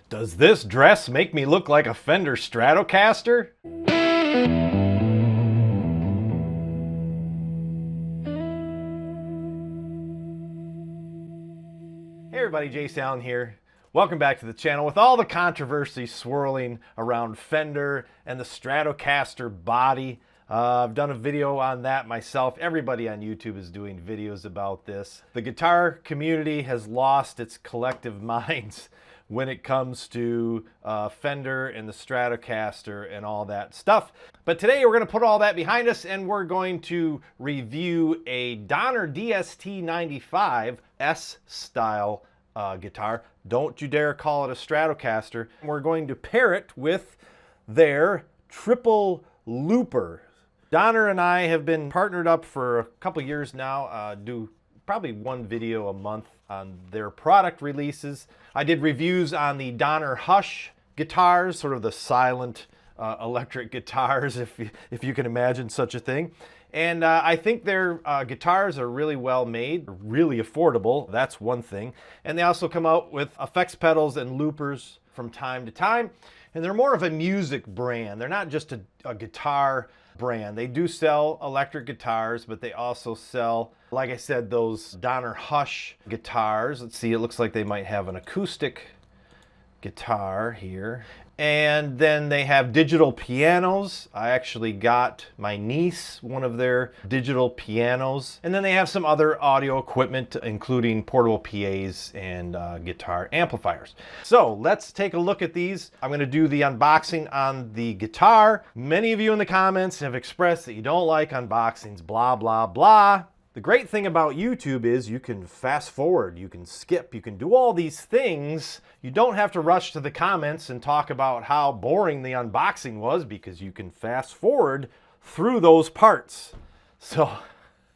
Does this dress make me look like a Fender Stratocaster? Hey everybody, Jayce Allan here. Welcome back to the channel. With all the controversy swirling around Fender and the Stratocaster body, I've done a video on that myself. Everybody on YouTube is doing videos about this. The guitar community has lost its collective minds when it comes to Fender and the Stratocaster and all that stuff. But today we're going to put all that behind us and we're going to review a Donner DST-95 S-style guitar. Don't you dare call it a Stratocaster. We're going to pair it with their triple looper. Donner and I have been partnered up for a couple years now, do probably one video a month on their product releases. I did reviews on the Donner Hush guitars, sort of the silent electric guitars, if you can imagine such a thing. And I think their guitars are really well made, really affordable, that's one thing. And they also come out with effects pedals and loopers from time to time. And they're more of a music brand. They're not just a guitar brand. They do sell electric guitars, but they also sell, like I said, those Donner Hush guitars. Let's see, it looks like they might have an acoustic guitar here. And then they have digital pianos. I actually got my niece one of their digital pianos. And then they have some other audio equipment, including portable PAs and guitar amplifiers. So let's take a look at these. I'm going to do the unboxing on the guitar. Many of you in the comments have expressed that you don't like unboxings, blah, blah, blah. The great thing about YouTube is you can fast forward, you can skip, you can do all these things. You don't have to rush to the comments and talk about how boring the unboxing was because you can fast forward through those parts. So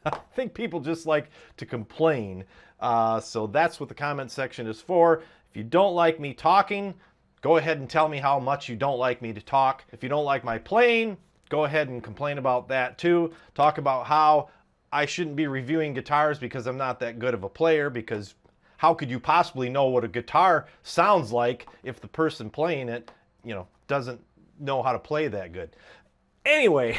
I think people just like to complain. So that's what the comment section is for. If you don't like me talking, go ahead and tell me how much you don't like me to talk. If you don't like my playing, go ahead and complain about that too. Talk about how I shouldn't be reviewing guitars because I'm not that good of a player, because how could you possibly know what a guitar sounds like if the person playing it, you know, doesn't know how to play that good? Anyway,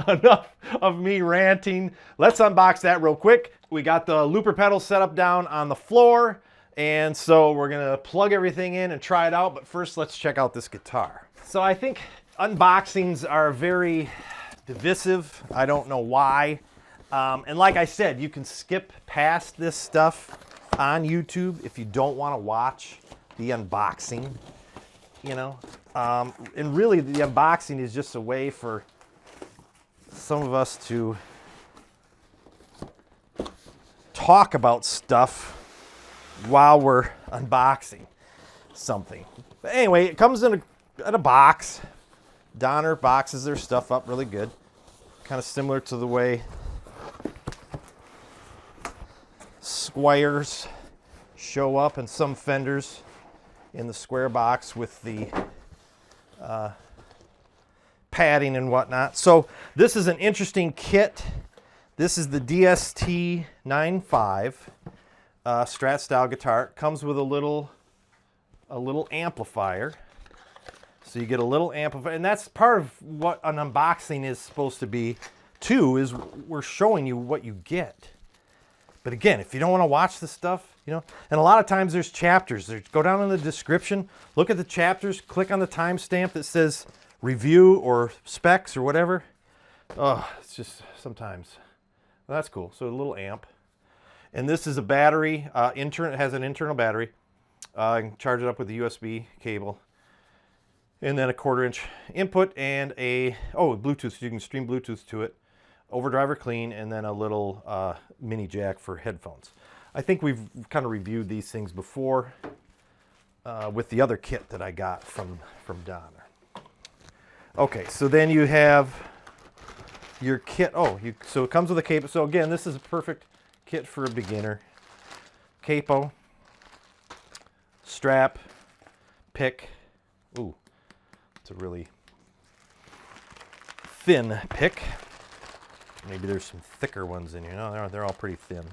enough of me ranting. Let's unbox that real quick. We got the looper pedal set up down on the floor, and so we're gonna plug everything in and try it out, but first let's check out this guitar. So I think unboxings are very divisive. I don't know why. And like I said, you can skip past this stuff on YouTube if you don't want to watch the unboxing, you know. And really the unboxing is just a way for some of us to talk about stuff while we're unboxing something. But anyway, it comes in a box. Donner boxes their stuff up really good. Kind of similar to the way Squires show up and some Fenders in the square box with the padding and whatnot. So this is an interesting kit. This is the DST-95 Strat style guitar. It comes with a little amplifier. So you get a little amplifier, and that's part of what an unboxing is supposed to be too, is we're showing you what you get. But again, if you don't want to watch the stuff, you know, and a lot of times there's chapters. Go down in the description, look at the chapters, click on the timestamp that says review or specs or whatever. Oh, it's just sometimes. Well, that's cool. So a little amp. And this is a battery, it has an internal battery. I can charge it up with a USB cable. And then a 1/4-inch input and Bluetooth, so you can stream Bluetooth to it. Overdrive or clean, and then a little mini jack for headphones. I think we've kind of reviewed these things before with the other kit that I got from Donner. Okay, so then you have your kit. So it comes with a capo. So again, this is a perfect kit for a beginner. Capo, strap, pick. Ooh, it's a really thin pick. Maybe there's some thicker ones in here. No, they're all pretty thin.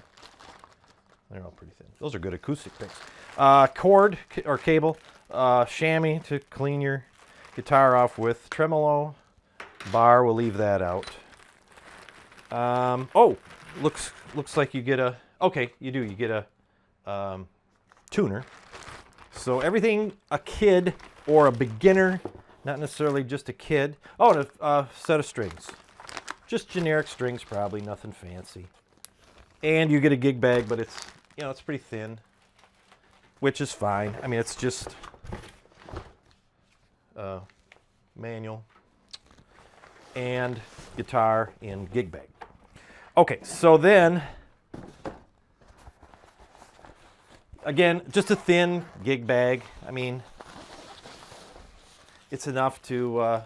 They're all pretty thin. Those are good acoustic picks. Cord or cable, chamois to clean your guitar off with. Tremolo bar, we'll leave that out. Oh, looks like you get a, okay, you do, you get a tuner. So everything a kid or a beginner, not necessarily just a kid. Oh, and a set of strings. Just generic strings, probably, nothing fancy. And you get a gig bag, but it's, you know, it's pretty thin, which is fine. I mean, it's just manual and guitar in gig bag. Okay, so then, again, just a thin gig bag. I mean, it's enough to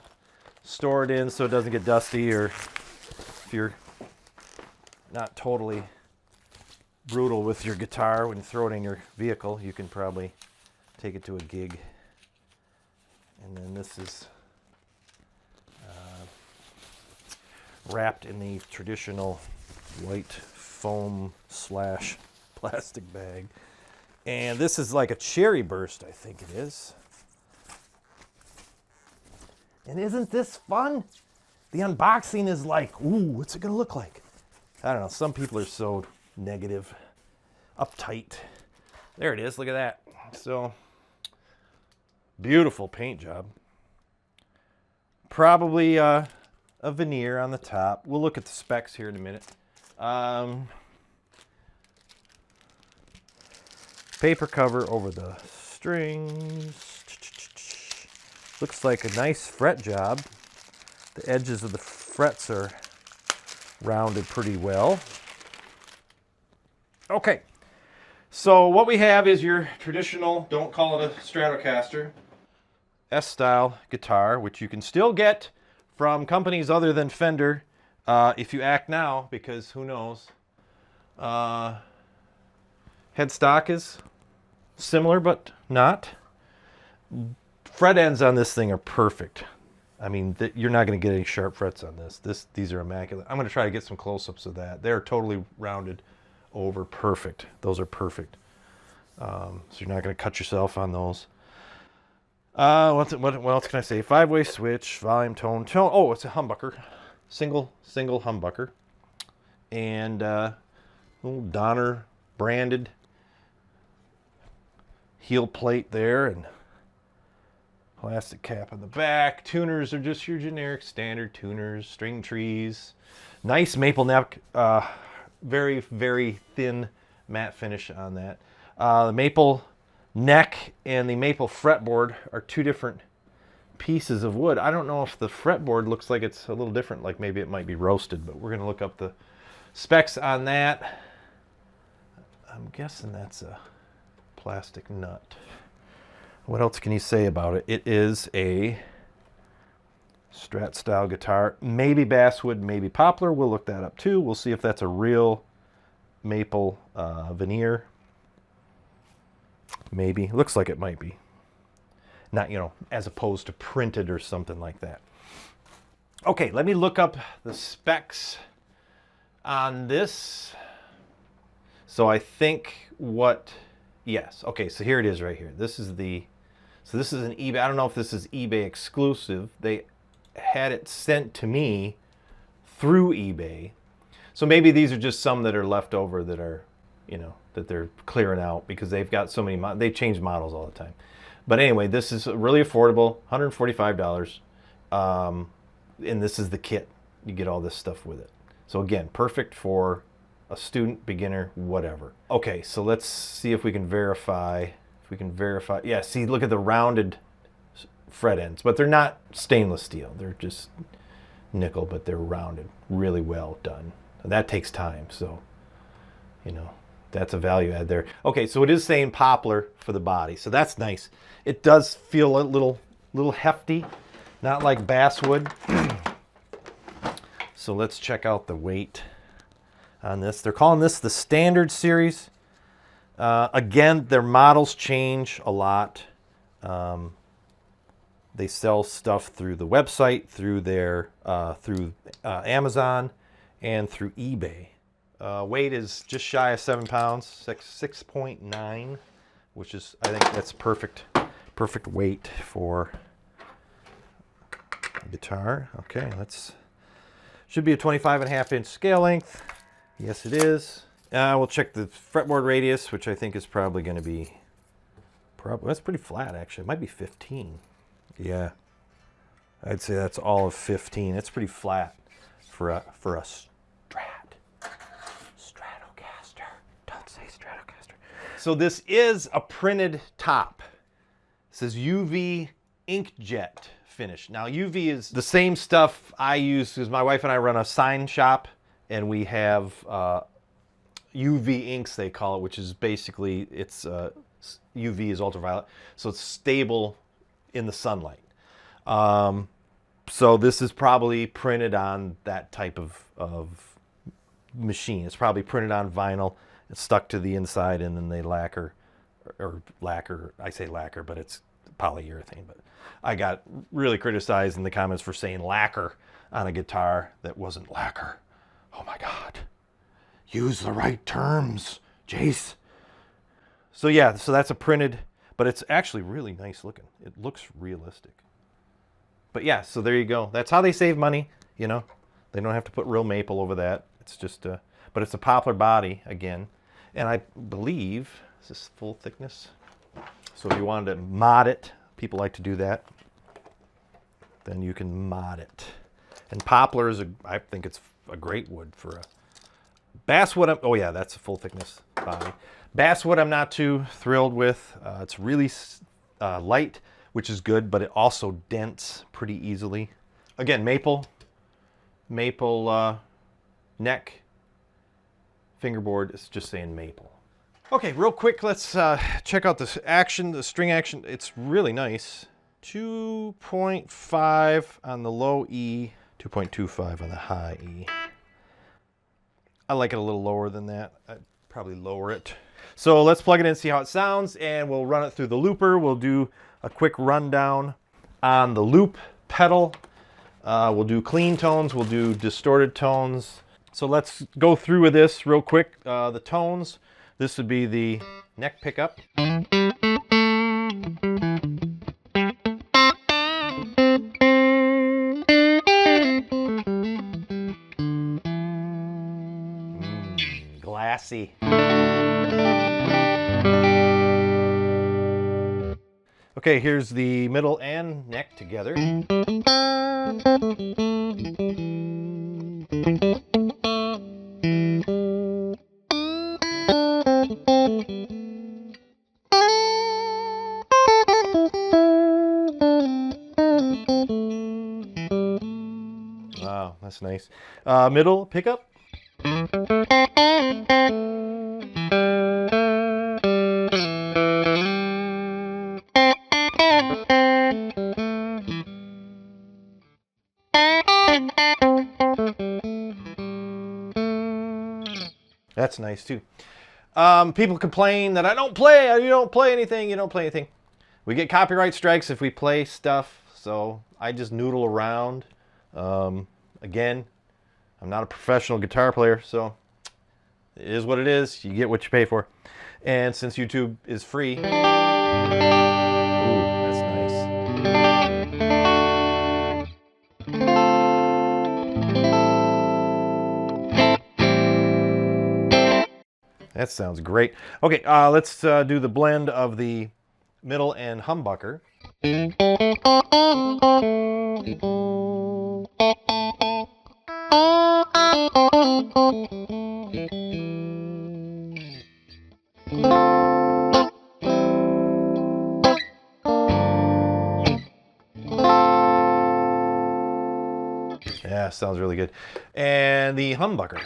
store it in so it doesn't get dusty, or if you're not totally brutal with your guitar when you throw it in your vehicle, you can probably take it to a gig. And then this is wrapped in the traditional white foam / plastic bag. And this is like a cherry burst, I think it is. And isn't this fun? The unboxing is like, ooh, what's it gonna look like? I don't know, some people are so negative, uptight. There it is, look at that. So, beautiful paint job. Probably a veneer on the top. We'll look at the specs here in a minute. Paper cover over the strings. Looks like a nice fret job. The edges of the frets are rounded pretty well. Okay, so what we have is your traditional, don't call it a Stratocaster, S-style guitar, which you can still get from companies other than Fender if you act now, because who knows. Headstock is similar, but not. Fret ends on this thing are perfect. I mean, you're not going to get any sharp frets on this. These are immaculate. I'm going to try to get some close-ups of that. They're totally rounded over, perfect. Those are perfect. So you're not going to cut yourself on those. What else can I say? 5-way switch, volume, tone. Oh, it's a humbucker. Single humbucker. And little Donner branded heel plate there, and plastic cap on the back. Tuners are just your generic standard tuners, string trees. Nice maple neck, very, very thin matte finish on that. The maple neck and the maple fretboard are two different pieces of wood. I don't know if the fretboard looks like it's a little different, like maybe it might be roasted, but we're going to look up the specs on that. I'm guessing that's a plastic nut. What else can you say about it? It is a Strat style guitar, maybe basswood, maybe poplar. We'll look that up too. We'll see if that's a real maple veneer. Maybe. Looks like it might be. Not, you know, as opposed to printed or something like that. Okay, let me look up the specs on this. So I think yes. Okay, so here it is right here. This is this is an eBay. I don't know if this is eBay exclusive. They had it sent to me through eBay. So maybe these are just some that are left over that are, you know, that they're clearing out because they've got so many, they change models all the time. But anyway, this is really affordable, $145. And this is the kit. You get all this stuff with it. So again, perfect for a student, beginner, whatever. Okay, so let's see if we can verify. Yeah, see, look at the rounded fret ends, but they're not stainless steel. They're just nickel, but they're rounded, really well done. And that takes time, so, you know, that's a value add there. Okay, so it is saying poplar for the body, so that's nice. It does feel a little hefty, not like basswood. So let's check out the weight on this. They're calling this the standard series. Again, their models change a lot. They sell stuff through the website, through their through Amazon, and through eBay. Weight is just shy of 7 pounds, 6.9, which is, I think that's perfect weight for a guitar. Okay, should be a 25.5-inch scale length. Yes, it is. We'll check the fretboard radius, which I think is probably going to be, that's pretty flat actually. It might be 15. Yeah, I'd say that's all of 15. It's pretty flat for a Stratocaster. Don't say Stratocaster. So this is a printed top. It says UV inkjet finish. Now UV is the same stuff I use because my wife and I run a sign shop, and we have UV inks, they call it, which is basically, it's UV is ultraviolet, so it's stable in the sunlight. So this is probably printed on that type of machine. It's probably printed on vinyl. It's stuck to the inside, and then they lacquer, I say lacquer, but it's polyurethane. But I got really criticized in the comments for saying lacquer on a guitar that wasn't lacquer. Oh my God. Use the right terms, Jayce. So yeah, so that's a printed, but it's actually really nice looking. It looks realistic. But yeah, so there you go. That's how they save money, you know. They don't have to put real maple over that. It's just but it's a poplar body again. And I believe, is this full thickness? So if you wanted to mod it, people like to do that, then you can mod it. And poplar is, I think it's a great wood for a basswood. Oh yeah, that's a full thickness body. Basswood I'm not too thrilled with. It's really light, which is good, but it also dents pretty easily. Again, maple neck, fingerboard is just saying maple. Okay, real quick, let's check out this action, the string action. It's really nice. 2.5 on the low E, 2.25 on the high E. I like it a little lower than that. I'd probably lower it. So let's plug it in and see how it sounds, and we'll run it through the looper. We'll do a quick rundown on the loop pedal. We'll do clean tones, we'll do distorted tones. So let's go through with this real quick. The tones, this would be the neck pickup. Glassy. Okay, here's the middle and neck together. Wow, that's nice. Middle pickup. That's nice too. People complain that you don't play anything. We get copyright strikes if we play stuff, so I just noodle around. Again, I'm not a professional guitar player, so it is what it is. You get what you pay for. And since YouTube is free, ooh, that's nice. That sounds great. Okay, let's do the blend of the middle and humbucker. Yeah, sounds really good. And the humbucker.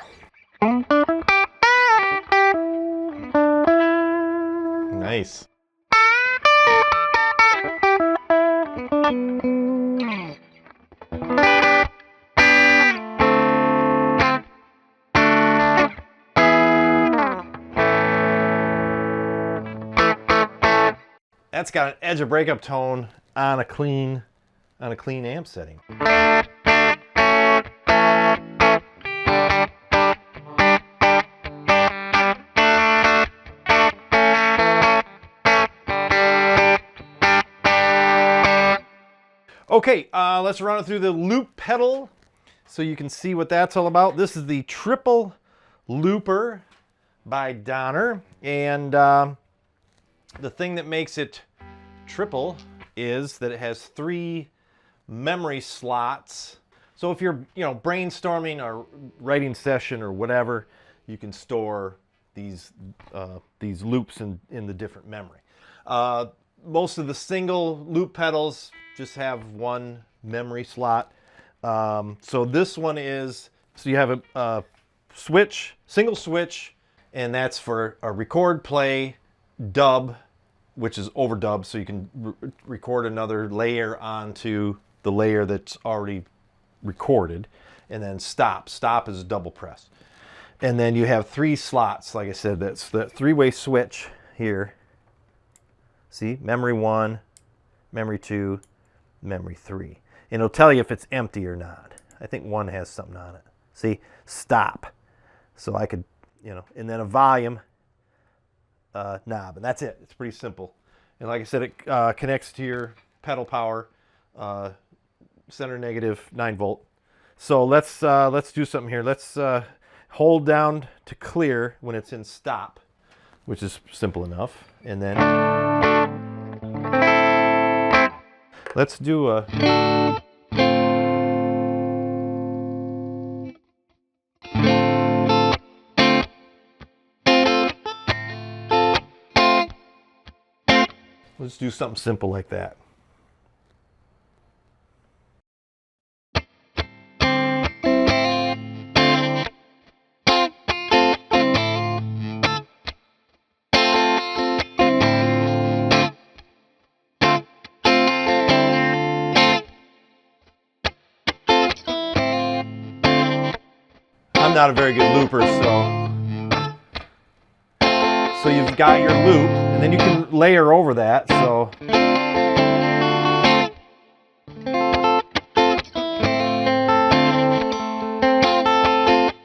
Nice. That's got an edge of breakup tone on a clean amp setting. Okay, let's run it through the loop pedal so you can see what that's all about. This is the triple looper by Donner, and the thing that makes it triple is that it has 3 memory slots. So if you're, brainstorming or writing session or whatever, you can store these loops in the different memory. Most of the single loop pedals just have 1 memory slot. So this one is, so you have a switch, single switch, and that's for a record, play, dub, which is overdub, so you can record another layer onto the layer that's already recorded, and then stop. Stop is a double press. And then you have 3 slots, like I said, that's the 3-way switch here. See, memory 1, memory 2, memory 3. And it'll tell you if it's empty or not. I think 1 has something on it. See, stop. So I could, and then a volume knob, and that's it. It's pretty simple. And like I said, it connects to your pedal power, center negative 9-volt. So let's do something here. Let's hold down to clear when it's in stop, which is simple enough. And then let's do a let's do something simple like that. I'm not a very good looper, so you've got your loop, and then you can layer over that. So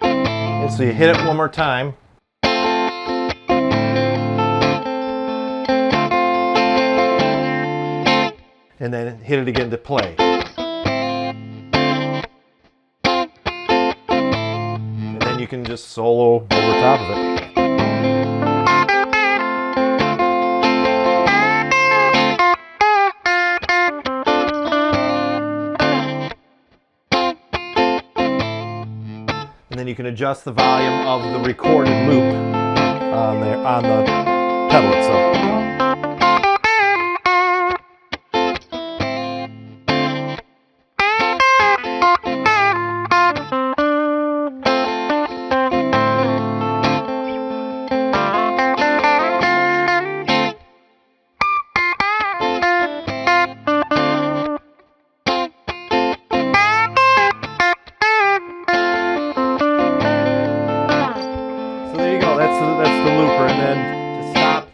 and so you hit it one more time, and then hit it again to play. You can just solo over top of it. And then you can adjust the volume of the recorded loop on the pedal itself. That's the looper, and then to stop,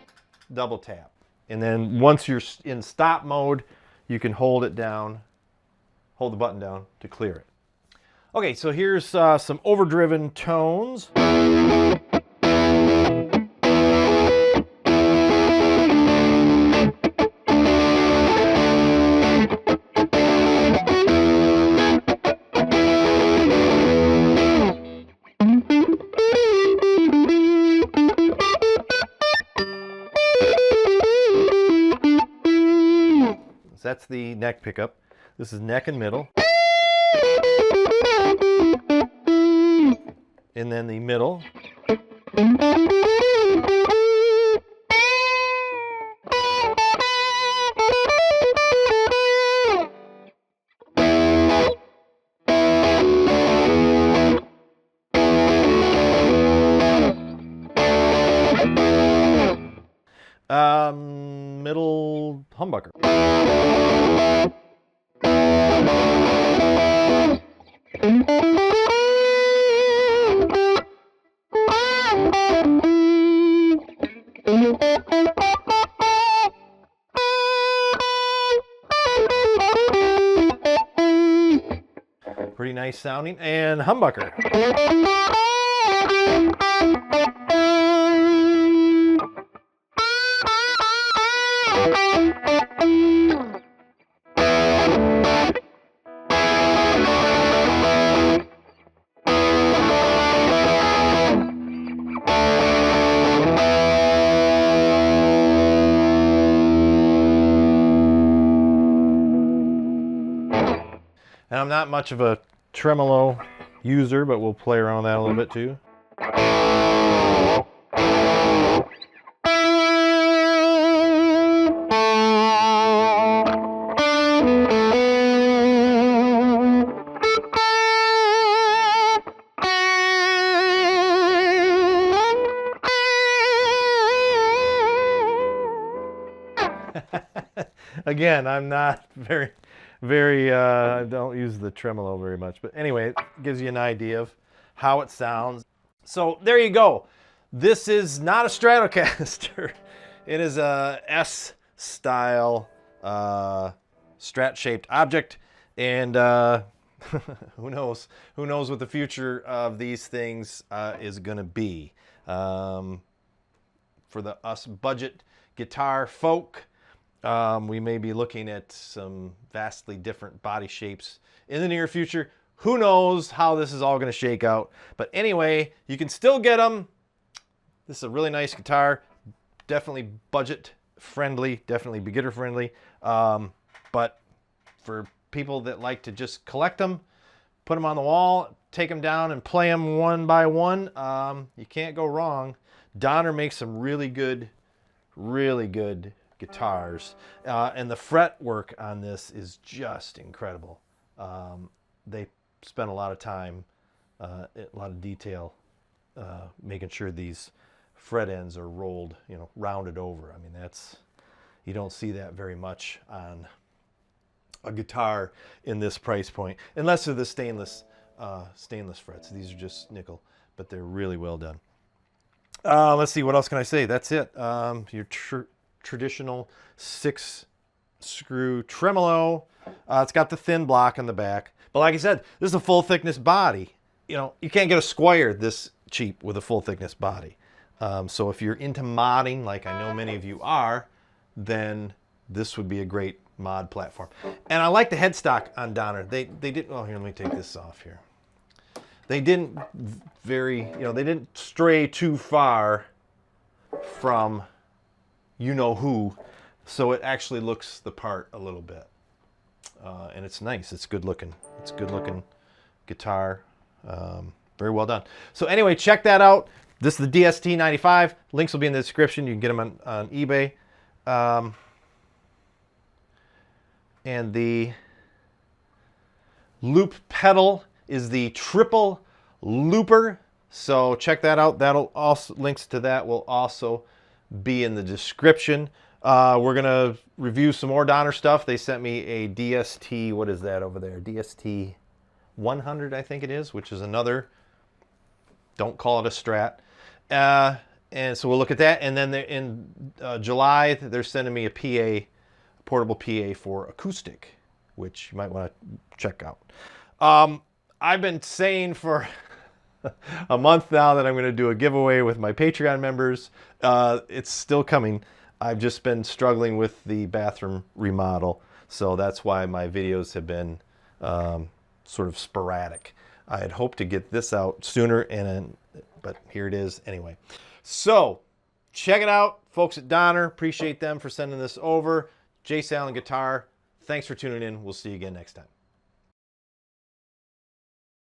double tap. And then once you're in stop mode, you can hold it down, hold the button down to clear it. Okay, so here's some overdriven tones. That's the neck pickup. This is neck and middle. And then the middle. Middle humbucker. Pretty nice sounding. And humbucker. And I'm not much of a tremolo user, but we'll play around with that a little bit too. Again, I'm not very, I don't use the tremolo very much. But anyway, it gives you an idea of how it sounds. So there you go. This is not a Stratocaster. It is a S-style Strat-shaped object. And who knows what the future of these things is going to be. For us budget guitar folk, we may be looking at some vastly different body shapes in the near future. Who knows how this is all going to shake out. But anyway, you can still get them. This is a really nice guitar. Definitely budget friendly, definitely beginner friendly. But for people that like to just collect them, put them on the wall, take them down and play them one by one, you can't go wrong. Donner makes some really good guitars, and the fretwork on this is just incredible. They spent a lot of time, a lot of detail, making sure these fret ends are rolled, rounded over. I mean, you don't see that very much on a guitar in this price point, unless they're the stainless frets. These are just nickel, but they're really well done. Let's see, what else can I say? That's it. Your traditional 6-screw tremolo. It's got the thin block on the back, but like I said, this is a full thickness body. You can't get a Squire this cheap with a full thickness body. So if you're into modding, like I know many of you are, then this would be a great mod platform. And I like the headstock on Donner. They did. Oh, here, let me take this off here. They didn't they didn't stray too far from who, so it actually looks the part a little bit, and it's nice. It's good looking. It's good looking guitar. Very well done. So anyway, check that out. This is the DST-95. Links will be in the description. You can get them on eBay. And the loop pedal is the triple looper. So check that out. That'll also, links to that will also be in the description. We're gonna review some more Donner stuff. They sent me a DST, what is that over there? DST 100, I think it is, which is another, don't call it a Strat. And so we'll look at that. And then in July, they're sending me a PA, portable PA for acoustic, which you might want to check out. I've been saying for a month now that I'm going to do a giveaway with my Patreon members. It's still coming. I've just been struggling with the bathroom remodel, so that's why my videos have been sort of sporadic. I had hoped to get this out sooner, but here it is anyway. So check it out, folks at Donner. Appreciate them for sending this over. Jayce Allan Guitar. Thanks for tuning in. We'll see you again next time.